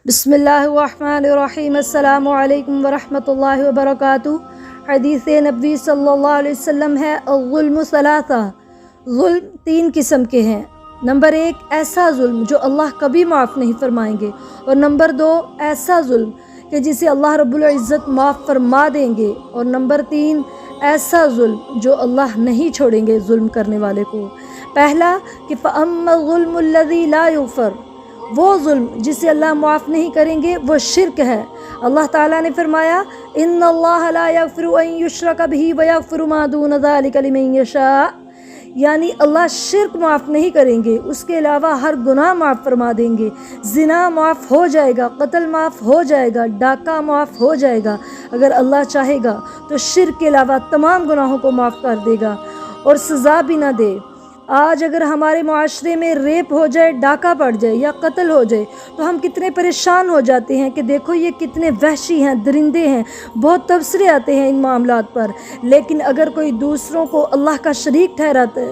बिस्मिल्लाहिर्रहमानिर्रहीम। अस्सलामु अलैकुम वरहमतुल्लाहि वबरकातुहू। हदीस नबी सल्लल्लाहु अलैहि वसल्लम है, अज़्ज़ुल्मु सलासा, ज़ुल्म तीन किस्म के हैं। नंबर एक, ऐसा ज़ुल्म जो अल्लाह कभी माफ़ नहीं फरमाएंगे, और नंबर दो, ऐसा ज़ुल्म कि जिसे अल्लाह रब्बुल इज़्ज़त माफ़ फरमा देंगे, और नंबर तीन, ऐसा ज़ुल्म जो अल्लाह नहीं छोड़ेंगे ज़ुल्म करने वाले को। पहला कि फ़अम्मा ज़ुल्मुल्लज़ी ला युग़फ़र, वो ज़ुल्म जिसे अल्लाह माफ़ नहीं करेंगे वो शिर्क है। अल्लाह ताला ने फरमाया, इन्नल्लाह ला यग़फ़िरु अन युश्रका बिही व यग़फ़िरु मा दून ज़ालिका लिमन यशा, यानी अल्लाह शिर्क माफ़ नहीं करेंगे, उसके अलावा हर गुनाह माफ़ फरमा देंगे। ज़िना माफ़ हो जाएगा, कत्ल माफ़ हो जाएगा, डाका माफ़ हो जाएगा। अगर अल्लाह चाहेगा तो शिर्क के अलावा तमाम गुनाहों को माफ़ कर देगा और सज़ा भी ना दे। आज अगर हमारे माशरे में रेप हो जाए, डाका पड़ जाए या कत्ल हो जाए, तो हम कितने परेशान हो जाते हैं कि देखो ये कितने वहशी हैं, दरिंदे हैं, बहुत तबसरे आते हैं इन मामलात पर। लेकिन अगर कोई दूसरों को अल्लाह का शरीक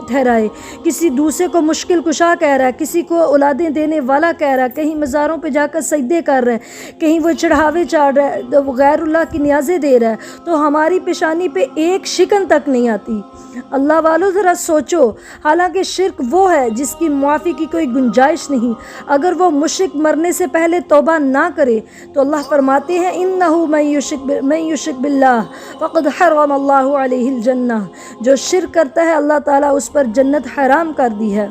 ठहराए, किसी दूसरे को मुश्किल कुशा कह रहा है, किसी को औलादें देने वाला कह रहा है, कहीं मज़ारों पे जाकर सजदे कर रहा है, कहीं वो चढ़ावे चाढ़ रहा है, तो गैरुल्लाह की नियाज़ें दे रहा है, तो हमारी पेशानी पे एक शिकन तक नहीं आती। अल्लाह वालों ज़रा सोचो, हालांकि शिर्क वो है जिसकी मुआफ़ी की कोई गुंजाइश नहीं। अगर वो मुश्रिक मरने से पहले तौबा ना करे तो अल्लाह फरमाते हैं, इन्नहु मन युश्रिक बिल्लाह फ़क़द हर्रमल्लाहु अलैहिल जन्नह, जो शिर्क करता है अल्लाह ताला उस पर जन्नत हराम कर दी है।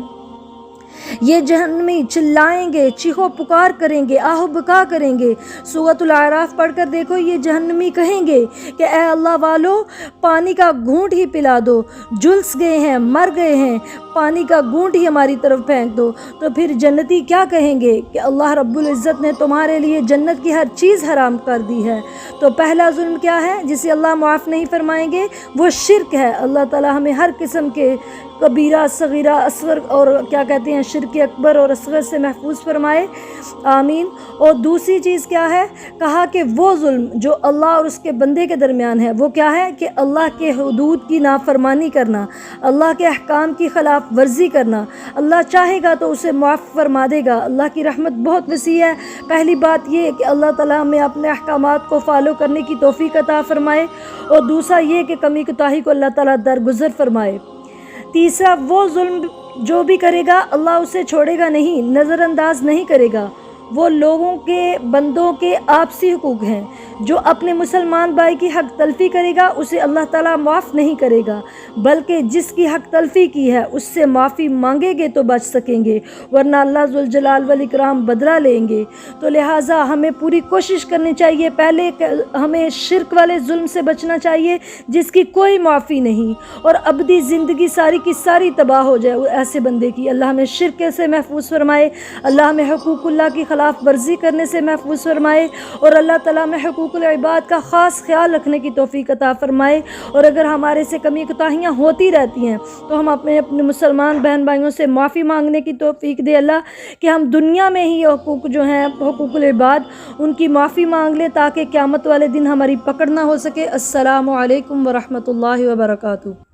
ये जहन्नमी चिल्लाएंगे, चीखो पुकार करेंगे, आहो बका करेंगे। सूरतुल आराफ पढ़कर देखो, ये जहन्नमी कहेंगे कि ए अल्लाह वालो, पानी का घूंट ही पिला दो, झुलस गए हैं, मर गए हैं, पानी का घूंट ही हमारी तरफ फेंक दो। तो फिर जन्नती क्या कहेंगे कि अल्लाह रब्बुल इज़्ज़त ने तुम्हारे लिए जन्नत की हर चीज़ हराम कर दी है। तो पहला जुल्म क्या है जिसे अल्लाह माफ़ नहीं फरमाएंगे, वो शिर्क है। अल्लाह ताला हमें हर किस्म के कबीरा, सगीरा, असगर और क्या कहते हैं शिर्क अकबर और असगर से महफूज फरमाए, आमीन। और दूसरी चीज़ क्या है, कहा कि वो जुल्म जो अल्लाह और उसके बंदे के दरमियान है, वो क्या है कि अल्लाह के हुदूद की नाफरमानी करना, अल्लाह के अहकाम की खिलाफ वर्जी करना। अल्लाह चाहेगा तो उसे माफ़ फरमा देगा। अल्लाह की रहमत बहुत वसी है। पहली बात ये कि अल्लाह ताला हमें अपने अहकामात को फॉलो करने की तौफीक अता फरमाए, और दूसरा ये कि कमी कोताही को अल्लाह ताला दरगुजर फरमाए। तीसरा, वो जुल्म जो भी करेगा अल्लाह उसे छोड़ेगा नहीं, नज़रअंदाज नहीं करेगा। वो लोगों के, बंदों के आपसी हुकूक हैं। जो अपने मुसलमान भाई की हक तलफ़ी करेगा उसे अल्लाह ताला माफ़ नहीं करेगा, बल्कि जिसकी हक तलफ़ी की है उससे माफ़ी मांगेंगे तो बच सकेंगे, वरना अल्लाह ज़ुल जलाल वल इकराम बदला लेंगे। तो लिहाजा हमें पूरी कोशिश करनी चाहिए, पहले हमें शिर्क वाले जुल्म से बचना चाहिए जिसकी कोई माफ़ी नहीं, और अबदी ज़िंदगी सारी की सारी तबाह हो जाए ऐसे बंदे की। अल्लाह हमें शिर्क से महफूज फरमाए, अल्लाह हमें हुकूकुल्लाह की खिलाफ वर्जी करने से महफूज फरमाए, और अल्लाह ताला में हुकूकुल इबाद का ख़ास ख्याल रखने की तौफीक अता फरमाए। और अगर हमारे से कमी कोताहियाँ होती रहती हैं तो हम अपने मुसलमान बहन भाइयों से माफ़ी मांगने की तौफीक दे अल्लाह, कि हम दुनिया में ही हुकूक जो हैं हुकूकुल इबाद उनकी माफ़ी मांग लें, ताकि क़यामत वाले दिन हमारी पकड़ ना हो सके। अस्सलामु अलैकुम वरहमतुल्लाहि वबरकातुहू।